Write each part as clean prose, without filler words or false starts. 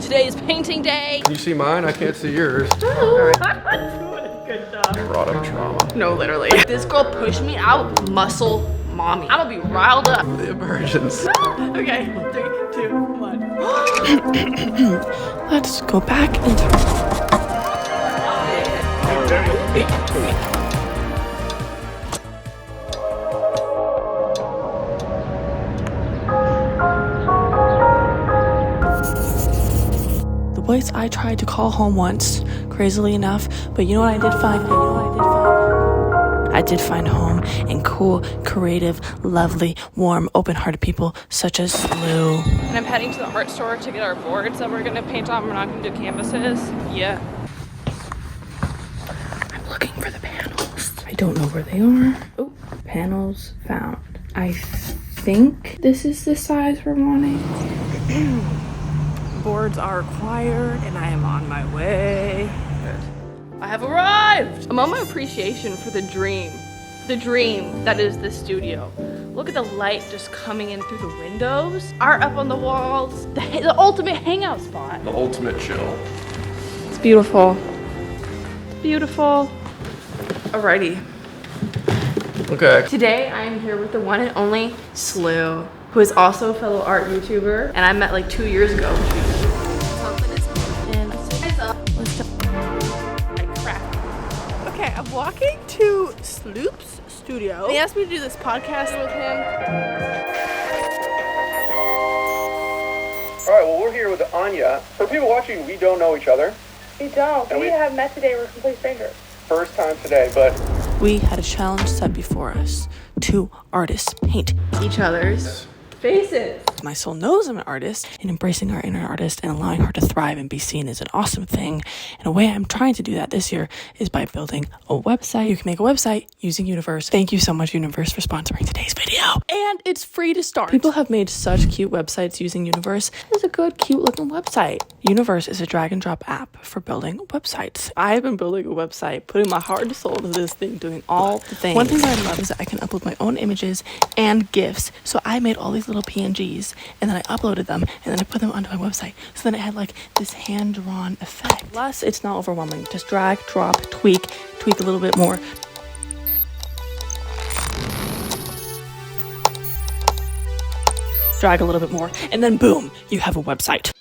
Today is painting day. Can you see mine? I can't see yours. Good job. Product trauma. No, literally. This girl pushed me out, muscle mommy. I'm gonna be riled up. The emergence. Okay, 3, 2, 1. Let's go back into. The place I tried to call home once, crazily enough, but you know what I did find? I did find home in cool, creative, lovely, warm, open-hearted people such as SLEW. And I'm heading to the art store to get our boards that we're gonna paint on. We're not gonna do canvases. Yeah. I'm looking for the panels. I don't know where they are. Oh, panels found. I think this is the size we're wanting. Boards are required and I am on my way. I have arrived! A moment of appreciation for the dream that is this studio. Look at the light just coming in through the windows, art up on the walls, the ultimate hangout spot. The ultimate chill. It's beautiful. It's beautiful. Alrighty. Okay. Today I am here with the one and only SLEW, who is also a fellow art YouTuber, and I met like 2 years ago. Okay, I'm walking to SLEWS studio. They asked me to do this podcast with him. All right, well, we're here with ANJA. For people watching, we don't know each other. We don't. And We have met today. We're complete strangers. First time today, but We had a challenge set before us. 2 artists paint Each other's faces. My soul knows I'm an artist, and embracing our inner artist and allowing her to thrive and be seen is an awesome thing. And a way I'm trying to do that this year is by building a website. You can make a website using Universe. Thank you so much, Universe, for sponsoring today's video. And it's free to start. People have made such cute websites using Universe. It's a good, cute looking website. Universe is a drag and drop app for building websites. I've been building a website, putting my heart and soul into this thing, doing all the things. One thing that I love is that I can upload my own images and GIFs. So I made all these little PNGs, and then I uploaded them, and then I put them onto my website. So then it had like this hand-drawn effect. Plus, it's not overwhelming. Just drag, drop, tweak a little bit more. Drag a little bit more, and then boom, you have a website.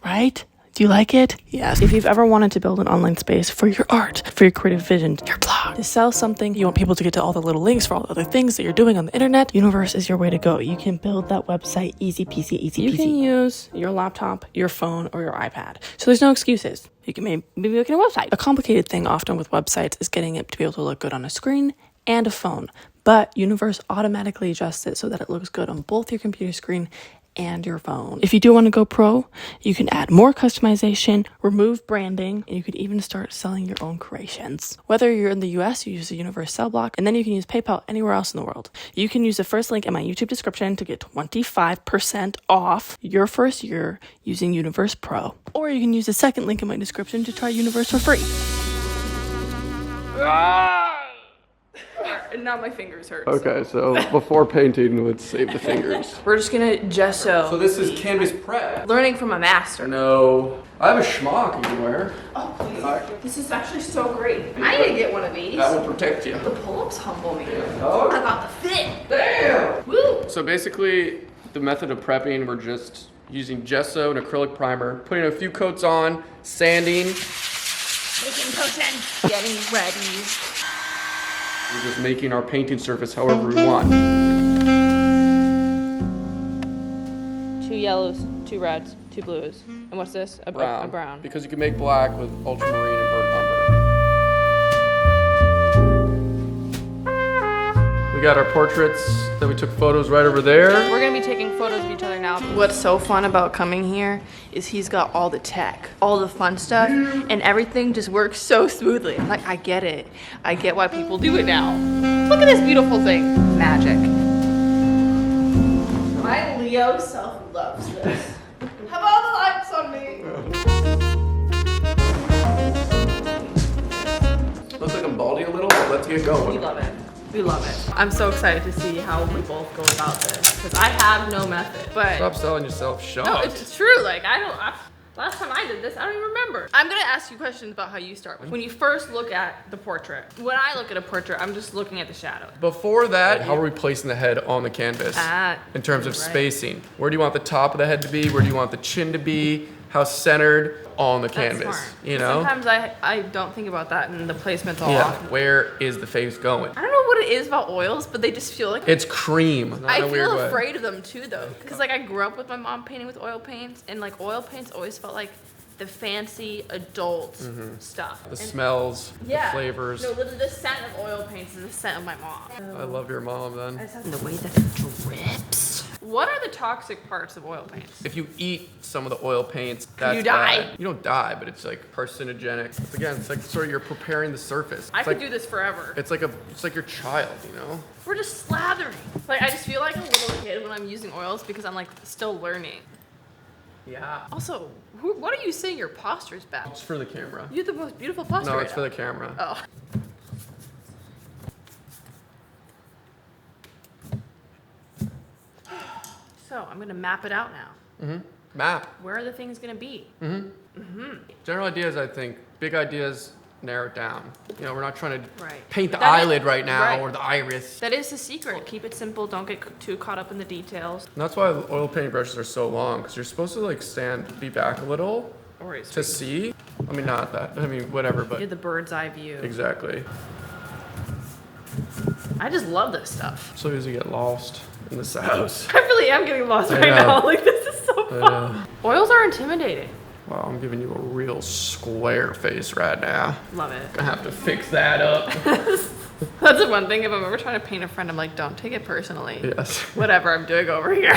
Right? Do you like it? Yes. If you've ever wanted to build an online space for your art, for your creative vision, your blog, to sell something, you want people to get to all the little links for all the other things that you're doing on the internet, Universe is your way to go. You can build that website easy peasy, easy peasy. You can use your laptop, your phone, or your iPad. So there's no excuses. You can maybe make a website. A complicated thing often with websites is getting it to be able to look good on a screen and a phone. But Universe automatically adjusts it so that it looks good on both your computer screen and your phone. If you do want to go pro, you can add more customization, remove branding, and you could even start selling your own creations. Whether you're in the US, you use the Universe Sell Block, and then you can use PayPal anywhere else in the world. You can use the first link in my YouTube description to get 25% off your first year using Universe Pro. Or you can use the second link in my description to try Universe for free. And now my fingers hurt. okay, so before painting, let's save the fingers. We're just gonna gesso. So this is canvas prep. Learning from a master. No, I have a schmuck you can wear. Oh, please. This is actually so great. I need to get one of these. That will protect you. The pull-ups humble me. Oh. I got the fit. Damn! Woo! So basically, the method of prepping, we're just using gesso and acrylic primer, putting a few coats on, sanding. Taking potion. Getting ready. We're just making our painting surface however we want. 2 yellows, 2 reds, 2 blues. And what's this? A brown. Because you can make black with ultramarine and burnt umber. We got our portraits that we took photos right over there. We're gonna be taking photos of each other now. What's so fun about coming here is he's got all the tech, all the fun stuff, and everything just works so smoothly. I'm like, I get it. I get why people do it now. Look at this beautiful thing. Magic. My Leo self loves this. Have all the lights on me. Looks like I'm baldy a little, but let's get going. You love it. We love it. I'm so excited to see how we both go about this because I have no method. But Stop selling yourself short. no, it's true. Like last time I did this, I don't even remember. I'm gonna ask you questions about how you start. When you first look at the portrait. When I look at a portrait, I'm just looking at the shadow. Before that, how are we placing the head on the canvas? In terms of right. spacing. Where do you want the top of the head to be? Where do you want the chin to be? How centered on the canvas? That's smart. You know? Sometimes I don't think about that and the placement's all Yeah. off. Where is the face going? I don't know what it is about oils, but they just feel like It's cream. Not in I a weird feel way. afraid of them too though. Because like I grew up with my mom painting with oil paints and like oil paints always felt like the fancy adult stuff. The And- smells, yeah. the flavors. No, literally the scent of oil paints is the scent of my mom. I love your mom then. The way that it drips. What are the toxic parts of oil paints? If you eat some of the oil paints, that's you die? bad. You don't die, but it's like carcinogenic. It's like sort of you're preparing the surface. I It's could like, do this forever. It's like your child, you know? We're just slathering. Like I just feel like a little kid when I'm using oils because I'm like still learning. Yeah. Also, what are you saying your posture's bad? It's for the camera. You have the most beautiful posture. No, right it's for now. the camera. Oh. So I'm gonna map it out now. Map. Where are the things gonna be? General ideas, I think. Big ideas, narrow it down. You know, we're not trying to Right. paint the That is- eyelid right now right. or the iris. That is the secret. Keep it simple. Don't get too caught up in the details. And that's why oil painting brushes are so long, because you're supposed to like be back a little Or to see. I mean, not that. I mean, whatever, but get the bird's eye view. exactly. I just love this stuff. So easy to get lost in this house. I really am getting lost right know. now. Like this is so fun. Oils are intimidating. Wow, I'm giving you a real square face right now. Love it. I have to fix that up. That's the one thing. If I'm ever trying to paint a friend, I'm like, don't take it personally. Yes. Whatever I'm doing over here.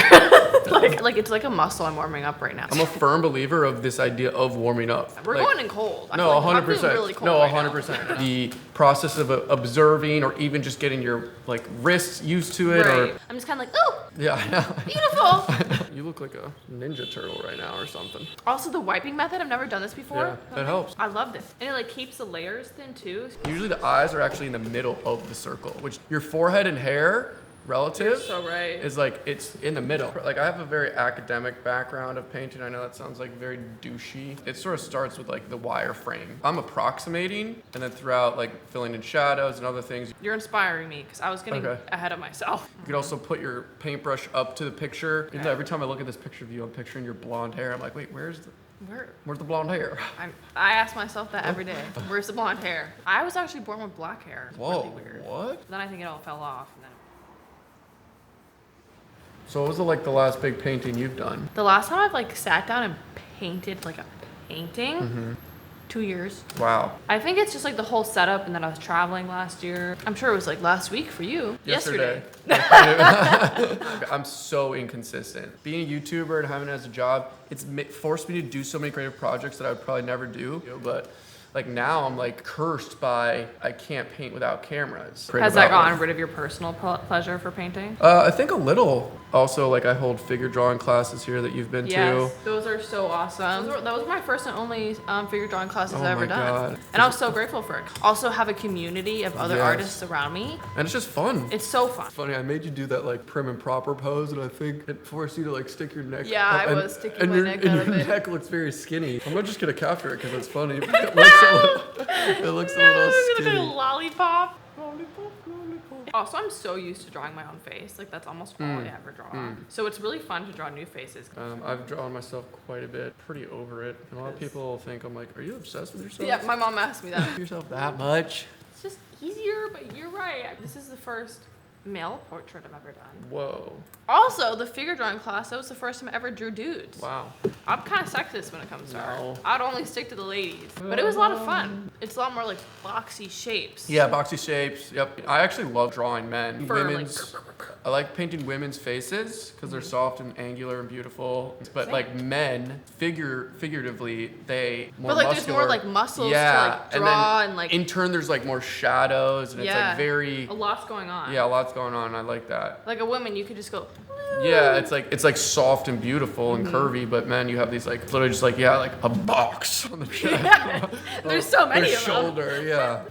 like it's like a muscle I'm warming up right now. I'm a firm believer of this idea of warming up. We're Like, going in cold. I No, feel like I'm 100%. feeling really cold No, right now. 100%. The process of observing, or even just getting your like wrists used to it, Right. or I'm just kind of like, oh, yeah, I know. beautiful. You look like a ninja turtle right now or something. Also, the wiping method. I've never done this before. Yeah, that helps. I love this, and it like keeps the layers thin too. Usually the eyes are actually in the middle of the circle, which your forehead and hair relative So right. is like it's in the middle. Like I have a very academic background of painting. I know that sounds like very douchey. It sort of starts with like the wireframe. I'm approximating, and then throughout like filling in shadows and other things. You're inspiring me because I was getting Okay. ahead of myself. You could also put your paintbrush up to the picture. Even though every time I look at this picture of you, I'm picturing your blonde hair. I'm like, wait, where's the blonde hair? I ask myself that every day. Where's the blonde hair? I was actually born with black hair. It's Whoa, really weird. what? Then I think it all fell off. And then... So what was the last big painting you've done? The last time I've like sat down and painted like a painting, 2 years. Wow. I think it's just like the whole setup, and then I was traveling last year. I'm sure it was like last week for you. Yesterday. I'm so inconsistent. Being a YouTuber and having it as a job, it's forced me to do so many creative projects that I would probably never do. But like now I'm like cursed by I can't paint without cameras. Has that gotten rid of your personal pleasure for painting? I think a little. Also, like I hold figure drawing classes here that you've been Yes, to. those are so awesome. That was my first and only figure drawing classes Oh I've ever my done. God. And I was so grateful for it. Also have a community of other Yes. artists around me. And it's just fun. It's so fun. Funny, I made you do that like prim and proper pose, and I think it forced you to like stick your neck. Yeah, up, I and, was sticking and my your, neck and out your of it. neck looks very skinny. I'm not just gonna capture it because it's funny. It looks a little skinny. Lollipop. Also, I'm so used to drawing my own face. Like that's almost all I ever draw. So it's really fun to draw new faces. I've drawn myself quite a bit. Pretty over it. And a lot of people think I'm like, are you obsessed with yourself? Yeah, my mom asked me that. yourself that much? It's just easier, but you're right. This is the first male portrait I've ever done. Whoa. Also, the figure drawing class, that was the first time I ever drew dudes. Wow. I'm kind of sexist when it comes to art. No. I'd only stick to the ladies. But it was a lot of fun. It's a lot more like boxy shapes. Yeah, boxy shapes. Yep. I actually love drawing men. For, like, Women's. I like painting women's faces because they're soft and angular and beautiful. But like men, figuratively, they more But like muscular. there's more like muscles yeah, to like draw and like in turn there's like more shadows and it's yeah, like very a lot's going on. yeah, a lot's going on. I like that. Like a woman, you could just go Yeah, it's like soft and beautiful and curvy, but man, you have these like literally just like like a box on the chest. Yeah. There's so many Their of them. shoulder,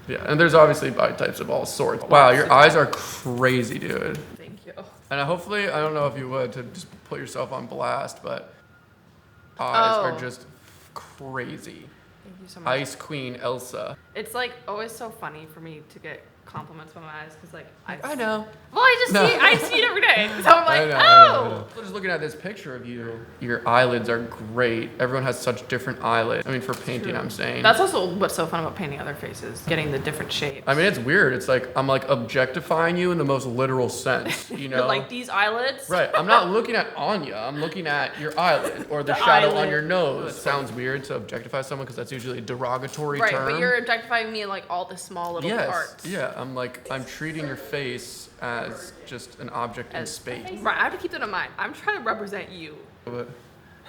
yeah. And there's obviously body types of all sorts. Wow, your eyes are crazy, dude. Thank you. And hopefully, I don't know if you would to just put yourself on blast, but eyes are just crazy. Thank you so much. Ice Queen Elsa. It's like always so funny for me to get compliments from my eyes because like I know. Well, I see it every day. So I'm like, I know. Just looking at this picture of you, your eyelids are great. Everyone has such different eyelids. I mean, for painting, I'm saying. That's also what's so fun about painting other faces, getting the different shapes. I mean, it's weird. It's like I'm like objectifying you in the most literal sense. You know, like these eyelids. Right. I'm not looking at Anya. I'm looking at your eyelid or the shadow on your nose. It sounds weird to objectify someone because that's usually a derogatory term. Right, but you're objectifying me in like all the small little parts. Yeah. I'm treating your face as just an object in space. Right, I have to keep that in mind. I'm trying to represent you. But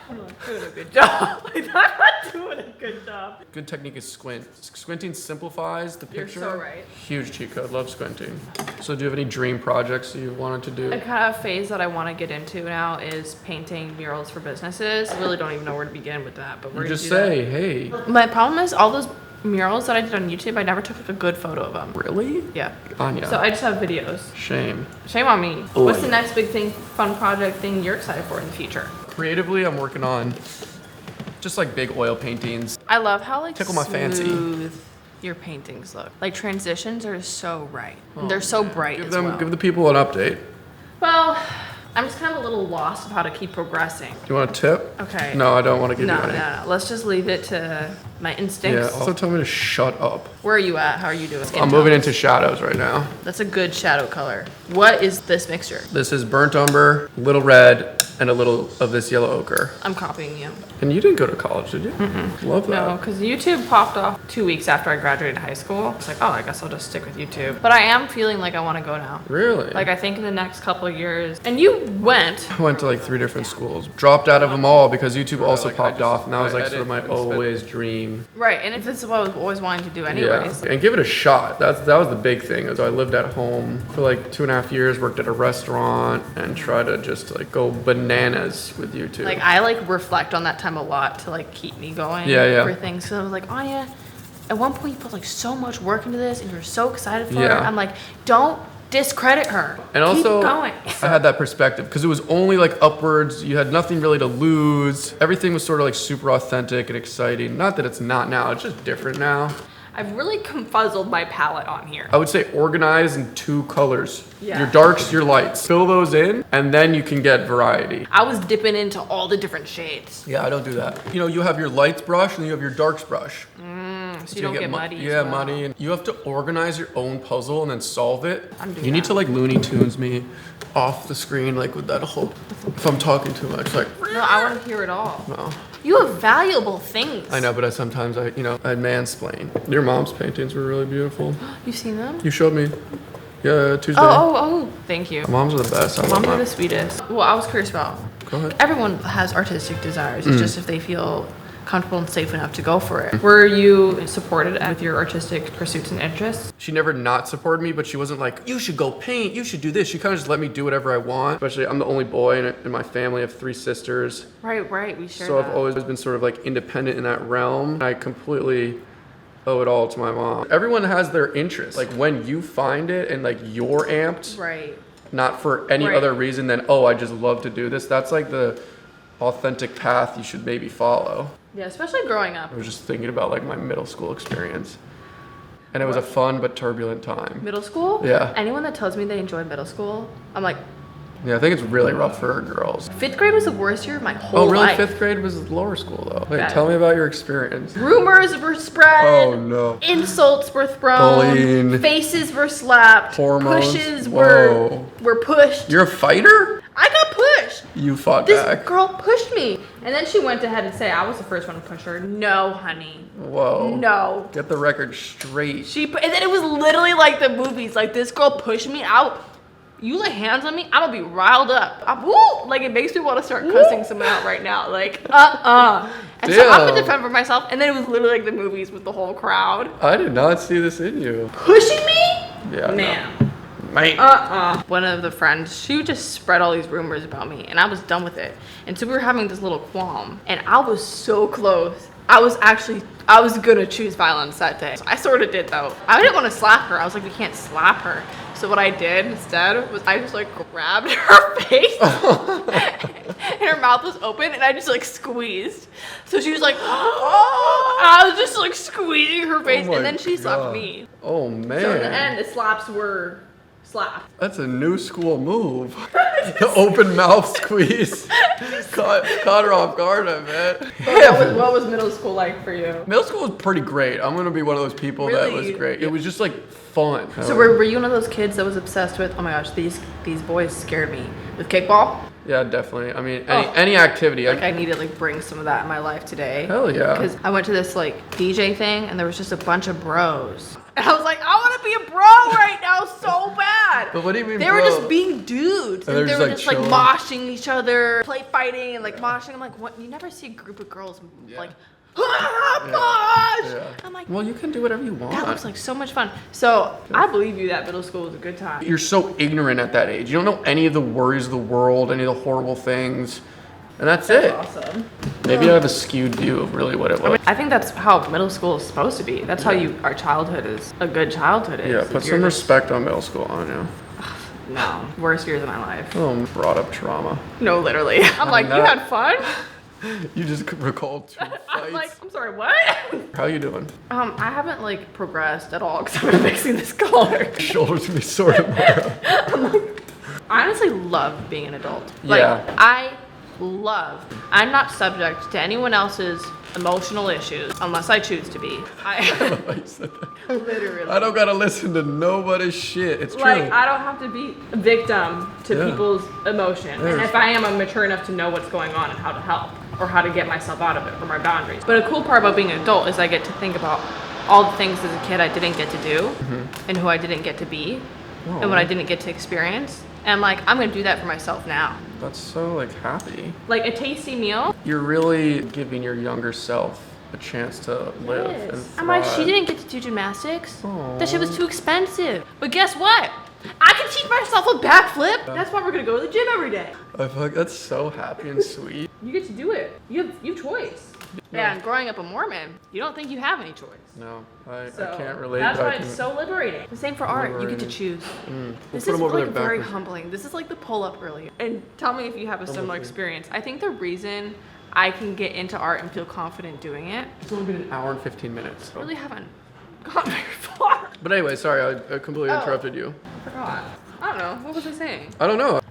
I'm not doing a good job. I'm not doing a good job. good technique is squint. Squinting simplifies the picture. You're so right. Huge cheat code. Love squinting. So do you have any dream projects you wanted to do? The kind of phase that I want to get into now is painting murals for businesses. I really don't even know where to begin with that, but we're You gonna just do say, hey. that. My problem is all those murals that I did on YouTube, I never took like a good photo of them. Really? Yeah. Anya. So I just have videos. Shame. Shame on me. Oh, What's the yeah. next big thing, fun project thing you're excited for in the future? Creatively, I'm working on just like big oil paintings. I love how like Tickle my fancy. smooth your paintings look. Like transitions are so right. And they're so bright Give as them, well. give the people an update. Well, I'm just kind of a little lost of how to keep progressing. Do you want a tip? Okay. No, I don't want to give No, you any. no. Let's just leave it to my Yeah. instincts. Also, tell me to shut up. Where are you at? How are you doing? Skin I'm tone. moving into shadows right now. That's a good shadow color. What is this mixture? This is burnt umber, little red, and a little of this yellow ochre. I'm copying you. And you didn't go to college, did you? Love that. No, because YouTube popped off 2 weeks after I graduated high school. It's like, oh, I guess I'll just stick with YouTube. But I am feeling like I want to go now. Really? Like I think in the next couple of years. And you went. I went to like 3 different schools. Dropped out of them all because YouTube also popped off, and that was like sort of my always dream. Right, and if this is what I was always wanting to do anyways. Yeah, and give it a shot. That was the big thing. So I lived at home for like 2.5 years, worked at a restaurant, and tried to just like go bananas with YouTube. Like I like reflect on that time a lot to like keep me going for things. So I was like, Anya, at one point you put like so much work into this and you're so excited for it. I'm like, don't discredit her. And also, keep going. I had that perspective because it was only like upwards. You had nothing really to lose. Everything was sort of like super authentic and exciting. Not that it's not now, it's just different now. I've really confuzzled my palette on here. I would say organize in 2 colors. Yeah. Your darks, your lights. Fill those in, and then you can get variety. I was dipping into all the different shades. Yeah, I don't do that. You know, you have your lights brush and you have your darks brush. So you don't get muddy. Yeah, muddy. And you have to organize your own puzzle and then solve it. I'm doing You need that. to like Looney Tunes me off the screen, like with that whole, if I'm talking too much, like, No, I want to hear it all. no. You have valuable things. I know, but sometimes I mansplain. Your mom's paintings were really beautiful. You've seen them? You showed me. Yeah, Tuesday. Oh, thank you. Moms are the best. I love Moms are mine. the sweetest. Well, I was curious about, Go ahead. everyone has artistic desires. It's just if they feel comfortable and safe enough to go for it. Were you supported with your artistic pursuits and interests? She never not supported me, but she wasn't like, you should go paint, you should do this. She kind of just let me do whatever I want. Especially, I'm the only boy in my family. I have 3 sisters. Right, we share So that. I've always been sort of like independent in that realm. I completely owe it all to my mom. Everyone has their interests. Like when you find it and like you're amped, Right. not for any Right. other reason than, oh, I just love to do this. That's like the authentic path you should maybe follow. Yeah, especially growing up. I was just thinking about like my middle school experience. And it was a fun but turbulent time. Middle school? Yeah. Anyone that tells me they enjoyed middle school, I'm like, Yeah, I think it's really rough for girls. 5th grade was the worst year of my whole Oh, really? life. 5th grade was lower school though. Wait, Bad. tell me about your experience. Rumors were spread. Oh no. Insults were thrown. Bullying. Faces were slapped. Hormones. Pushes Whoa. were pushed. You're a fighter? I got pushed. You fought This back. girl pushed me. And then she went ahead and say I was the first one to push her. No, honey. Whoa. No. Get the record straight. And then it was literally like the movies. Like this girl pushed me out. You lay hands on me, I'm gonna be riled up. Like it makes me want to start cussing someone out right now. Like, And so I'm gonna defend for myself. And then it was literally like the movies with the whole crowd. I did not see this in you. Pushing me? Yeah. Man. Mate. One of the friends, she would just spread all these rumors about me, and I was done with it. And so we were having this little qualm, and I was so close. I was gonna choose violence that day. So I sort of did though. I didn't want to slap her. I was like, we can't slap her. So what I did instead was I just like grabbed her face and her mouth was open and I just like squeezed. So she was like, oh, I was just like squeezing her face and then she slapped me. Oh man. So in the end, the slaps were slap. That's a new school move. The open mouth squeeze. caught her off guard, I bet. What was middle school like for you? Middle school was pretty great. I'm gonna be one of those people that was great. It was just like fun. So were you one of those kids that was obsessed with, oh my gosh, these boys scared me with kickball? Yeah, definitely. I mean, any activity. Like I need to like bring some of that in my life today. Hell yeah. Because I went to this like DJ thing and there was just a bunch of bros. And I was like, I want to be a bro right now so bad. But what do you mean, They were just being dudes. And they were just like chilling. moshing each other, play fighting and like moshing. I'm like, what? You never see a group of girls like, Yeah. I'm like, well, you can do whatever you want. that looks like so much fun. So I believe you that middle school was a good time. You're so ignorant at that age. You don't know any of the worries of the world, any of the horrible things. And that's it. Awesome. Maybe I have a skewed view of really what it was. I think that's how middle school is supposed to be. That's how our childhood is. A good childhood is. Yeah, put some respect on middle school, I know. No, worst years of my life. Oh, brought up trauma. No, literally. I'm like, you had fun? You just recalled 2 fights. I'm like, I'm sorry, what? How you doing? I haven't like progressed at all because I've been fixing this collar. Shoulders gonna be sore tomorrow. I honestly love being an adult. Like, Yeah. I'm not subject to anyone else's emotional issues unless I choose to be. Literally. I don't gotta listen to nobody's shit. It's true. Like, I don't have to be a victim to people's emotion. And if I am, I'm mature enough to know what's going on and how to help or how to get myself out of it, or my boundaries. But a cool part about being an adult is I get to think about all the things as a kid I didn't get to do and who I didn't get to be and what I didn't get to experience. And like, I'm gonna do that for myself now. That's so like happy. Like a tasty meal. You're really giving your younger self a chance to live and thrive. I'm like, she didn't get to do gymnastics. That shit was too expensive. But guess what? I can teach myself a backflip. That's why we're gonna go to the gym every day. I feel like that's so happy and sweet. You get to do it. You have choice. Yeah, and growing up a Mormon, you don't think you have any choice. No, I can't relate. That's but why I can... it's so liberating. The same for art. You get to choose. This is over like there very backwards. humbling. This is like the pull up earlier. And tell me if you have a similar experience. I think the reason I can get into art and feel confident doing it. It's only been an hour and 15 minutes. I really haven't gone very far. But anyway, sorry, I completely interrupted you. I forgot. I don't know. What was I saying? I don't know.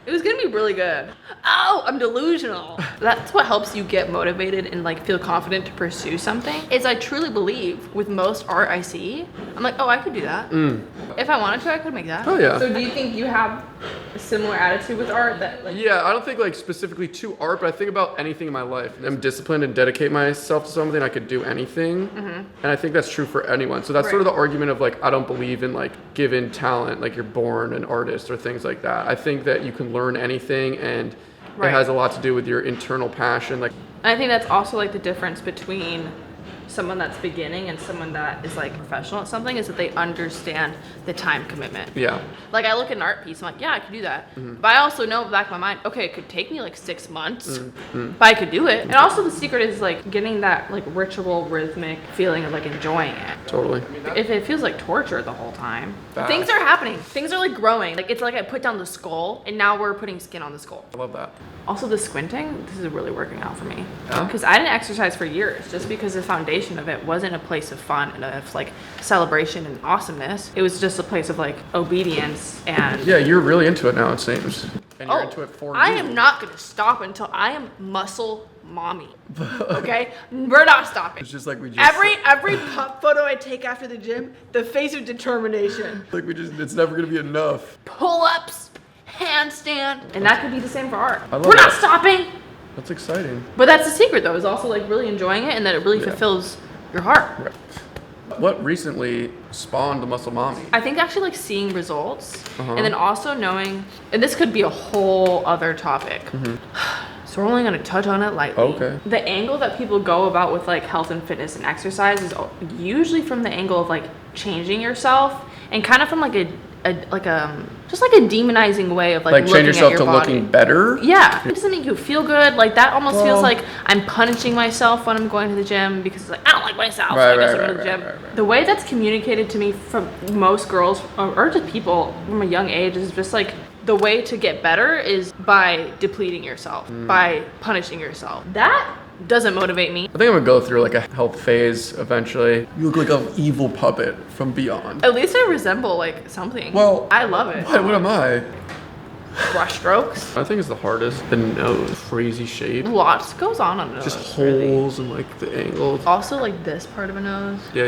It was gonna be really good. Oh, I'm delusional. That's what helps you get motivated and like feel confident to pursue something. Is I truly believe with most art I see, I'm like, oh, I could do that. If I wanted to, I could make that. Oh yeah. So do you think you have a similar attitude with art that like? Yeah, I don't think like specifically to art, but I think about anything in my life. I'm disciplined and dedicate myself to something. I could do anything, and I think that's true for anyone. So that's sort of the argument of like I don't believe in like given talent, like you're born an artist or things like that. I think that you can learn anything, and it has a lot to do with your internal passion. Like I think that's also like the difference between someone that's beginning and someone that is like professional at something is that they understand the time commitment. Yeah. Like I look at an art piece, I'm like, yeah, I could do that. But I also know in the back of my mind, okay, it could take me like 6 months, but I could do it. And also the secret is like getting that like ritual rhythmic feeling of like enjoying it. Totally. If it feels like torture the whole time, things are happening. Things are like growing. Like it's like I put down the skull and now we're putting skin on the skull. I love that. Also the squinting, this is really working out for me. Yeah? Because I didn't exercise for years just because the foundation of it wasn't a place of fun and of like celebration and awesomeness. It was just a place of like obedience and... Yeah, you're really into it now, it seems. And you're into it for I you. am not going to stop until I am muscle mommy. Okay? We're not stopping. It's just like we just... Every photo I take after the gym, the face of determination. Like it's never going to be enough. Pull-ups, handstand, and that could be the same for art. I love We're not that. stopping. That's exciting. But that's the secret though, is also like really enjoying it and that it really fulfills your heart. Right. What recently spawned the Muscle Mommy? I think actually like seeing results and then also knowing, and this could be a whole other topic. So we're only going to touch on it lightly. Okay. The angle that people go about with like health and fitness and exercise is usually from the angle of like changing yourself and kind of from like just like a demonizing way of like train looking yourself at your to body. looking better. Yeah, it doesn't make you feel good. Like that almost feels like I'm punishing myself when I'm going to the gym because it's like I don't like myself, so I guess I'm going to the gym. The way that's communicated to me from most girls or just people from a young age is just like the way to get better is by depleting yourself, by punishing yourself. That doesn't motivate me. I think I'm gonna go through like a health phase eventually. You look like an evil puppet from beyond. At least I resemble like something. Well, I love it. What am I? Brush strokes. I think it's the hardest. The nose, crazy shape. Lots goes on the nose. Just holes and like the angles. Also like this part of a nose. Yeah.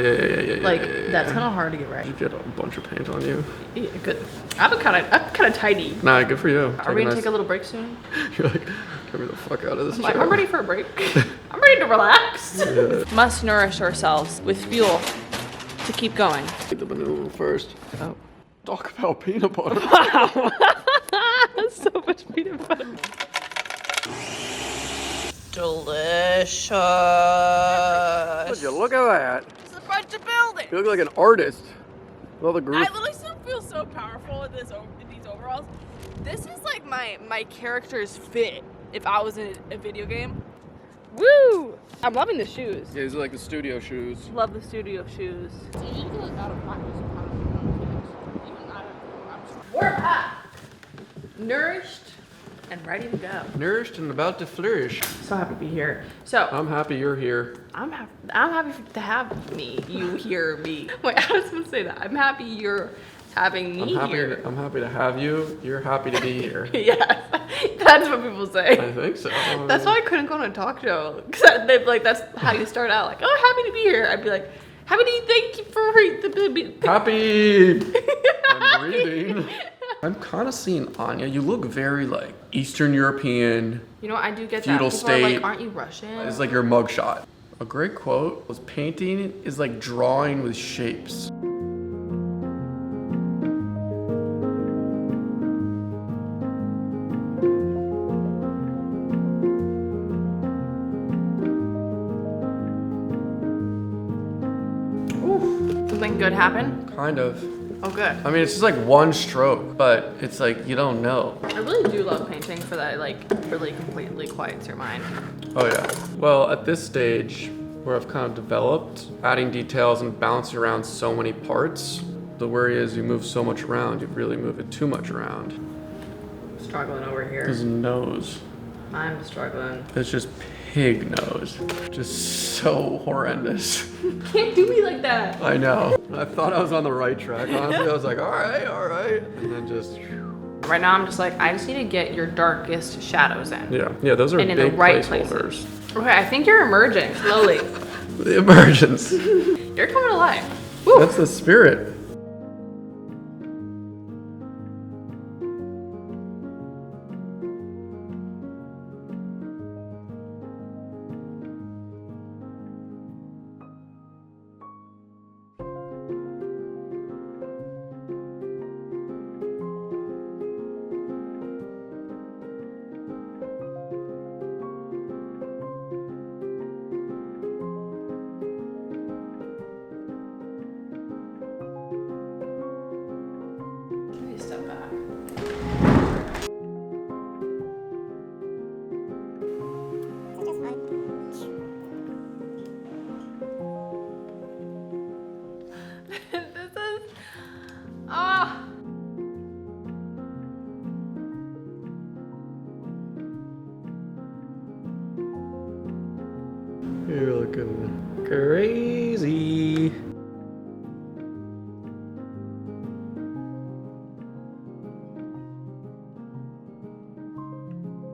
Like yeah. that's kind of hard to get right. You get a bunch of paint on you. Yeah, good. I'm kind of tidy. Nah, good for you. Are we gonna take a little break soon? You're like, get me the fuck out of this Like, chair. I'm ready for a break. I'm ready to relax. Yeah. Must nourish ourselves with fuel to keep going. Eat the vanilla first. Oh. Talk about peanut butter. So much peanut butter. Delicious. Would you look at that? It's a bunch of buildings. You look like an artist. With all the group. I literally still feel so powerful in these overalls. This is like my character's fit if I was in a video game. Woo! I'm loving the shoes. Yeah, these are like the studio shoes. Love the studio shoes. We're back. Nourished and ready to go. Nourished and about to flourish. So happy to be here. So I'm happy you're here. I'm happy to have me. You hear me. Wait, I was supposed to say that. I'm happy you're having me here. I'm happy to have you. You're happy to be here. Yes, that's what people say. I think so. That's why I couldn't go on a talk show. Because they'd be like, that's how you start out. Like, oh, happy to be here. I'd be like, happy to thank you for happy. I'm breathing. I'm kind of seeing ANJA. You look very like Eastern European. You know, I do get feudal that. People are state. like, aren't you Russian? It's like your mugshot. A great quote was painting is like drawing with shapes. Something good happened? Kind of. Oh, good. I mean, it's just like one stroke, but it's like you don't know. I really do love painting for that, like, really completely quiets your mind. Oh yeah. Well, at this stage where I've kind of developed, adding details and bouncing around so many parts, the worry is you move so much around, you really move it too much around. Struggling over here. His nose. I'm struggling. It's just pig nose. Just so horrendous. Can't do me like that. I know. I thought I was on the right track. Honestly, I was like, all right. And then just... Right now, I'm just like, I just need to get your darkest shadows in. Yeah, those are and big in the right placeholders. places. Okay, I think you're emerging slowly. The emergence. You're coming to life. Woo. That's the spirit. Step back. This is You're looking crazy.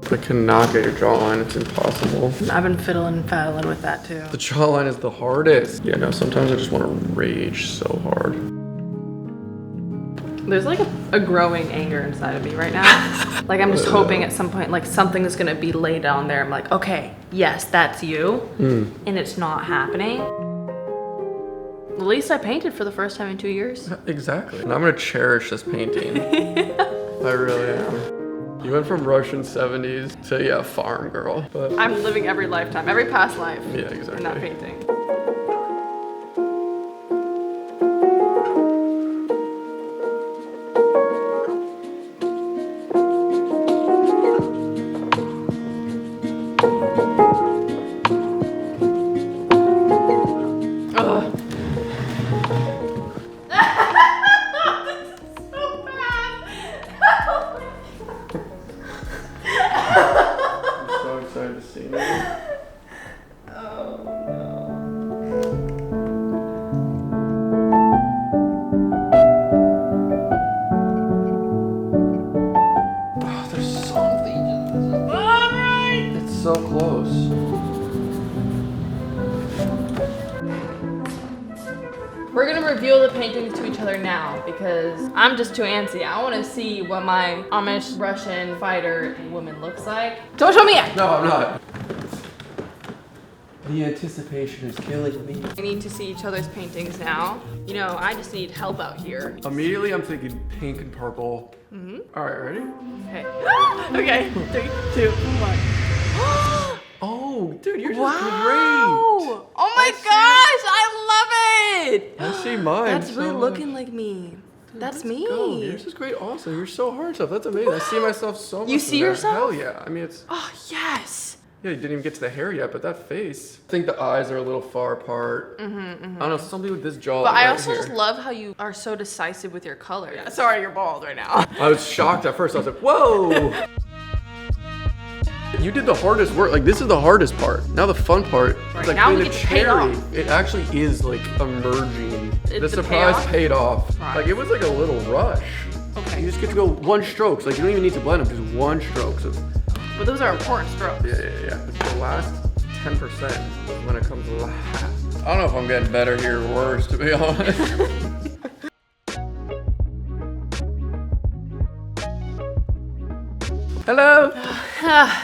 I cannot get your jawline, it's impossible. I've been fiddling with that too. The jawline is the hardest. Yeah, no, sometimes I just want to rage so hard. There's like a growing anger inside of me right now. Like I'm just hoping at some point like something is gonna be laid down there. I'm like, okay, yes, that's you. And it's not happening. At least I painted for the first time in 2 years. Exactly. And I'm gonna cherish this painting. I really am. You went from Russian 70s to, yeah, farm girl. But I'm living every lifetime, every past life. yeah, exactly. And not painting. Oh, there's something. Alright! It's so close. We're gonna reveal the paintings to each other now because I'm just too antsy. I wanna see what my Amish Russian fighter woman looks like. Don't show me yet! No, I'm not. The anticipation is killing me. We need to see each other's paintings now. You know, I just need help out here. Immediately, I'm thinking pink and purple. All right, ready? Okay. Okay, 3, 2, 1. Oh, dude, you're just Wow! Oh my gosh, I love it! great. I see mine. That's really so looking much. like me. That's Let's me. go. Yours is great. Awesome. You're so hard stuff. That's amazing. I see myself so much. You see in that. yourself? Hell yeah. I mean, it's. Oh, yes. Yeah, you didn't even get to the hair yet, but that face. I think the eyes are a little far apart. I don't know, something with this jaw. But I right also here. just love how you are so decisive with your colors. Yeah, sorry, you're bald right now. I was shocked at first. I was like, whoa. You did the hardest work. Like, this is the hardest part. Now the fun part Right, is like now doing we the get to pay it cherry. off. It actually is like emerging. It's The the surprise payoff? paid off. Right. Like, it was like a little rush. Okay. You just get to go one stroke. Like, you don't even need to blend them, just one stroke. So, But those are important strokes. yeah. The last 10% is when it comes last. I don't know if I'm getting better here or worse, to be honest. Hello.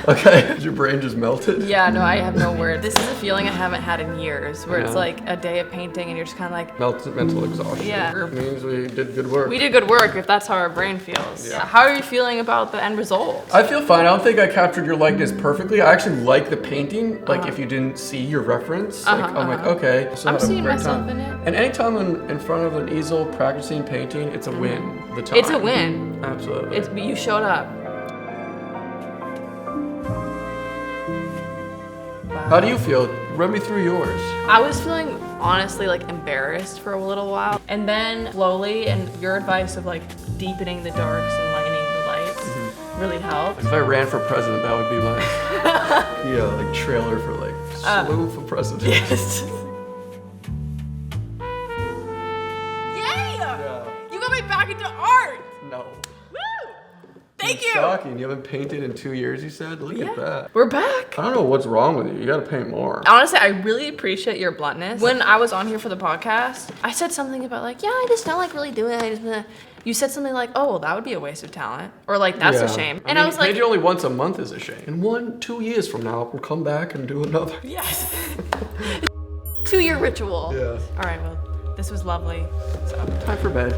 Okay, your brain just melted. Yeah, no, I have no words. This is a feeling I haven't had in years, where it's Yeah. like a day of painting and you're just kind of like, Mental exhaustion. Yeah. It means we did good work. we did good work if that's how our brain feels. Yeah. How are you feeling about the end result? I feel fine. I don't think I captured your likeness perfectly. I actually like the painting. Like, if you didn't see your reference, like, I'm like, okay. So I'm I had a seeing great myself time. in it. And anytime I'm in front of an easel practicing painting, it's a win. The time. It's a win. Absolutely. It's you showed up. How do you feel? Run me through yours. I was feeling honestly like embarrassed for a little while, and then slowly, and your advice of like deepening the darks and lightening the lights really helped. If I ran for president, that would be my like trailer for like SLEW for president. Yes. Yay! You got me back into art. No. Woo! Thank It's you. shocking. You haven't painted in 2 years, you said? Look at that. We're back. I don't know what's wrong with you. You gotta paint more. Honestly, I really appreciate your bluntness. When I was on here for the podcast, I said something about like, yeah, I just don't like really doing it. I just, you said something like, oh, well, that would be a waste of talent. Or like, that's a Yeah. shame. I And mean, I was like, painting only once a month is a shame. In 2 years from now, we'll come back and do another. yes. 2-year ritual. Yeah. All right, well, this was lovely. So. Time for bed.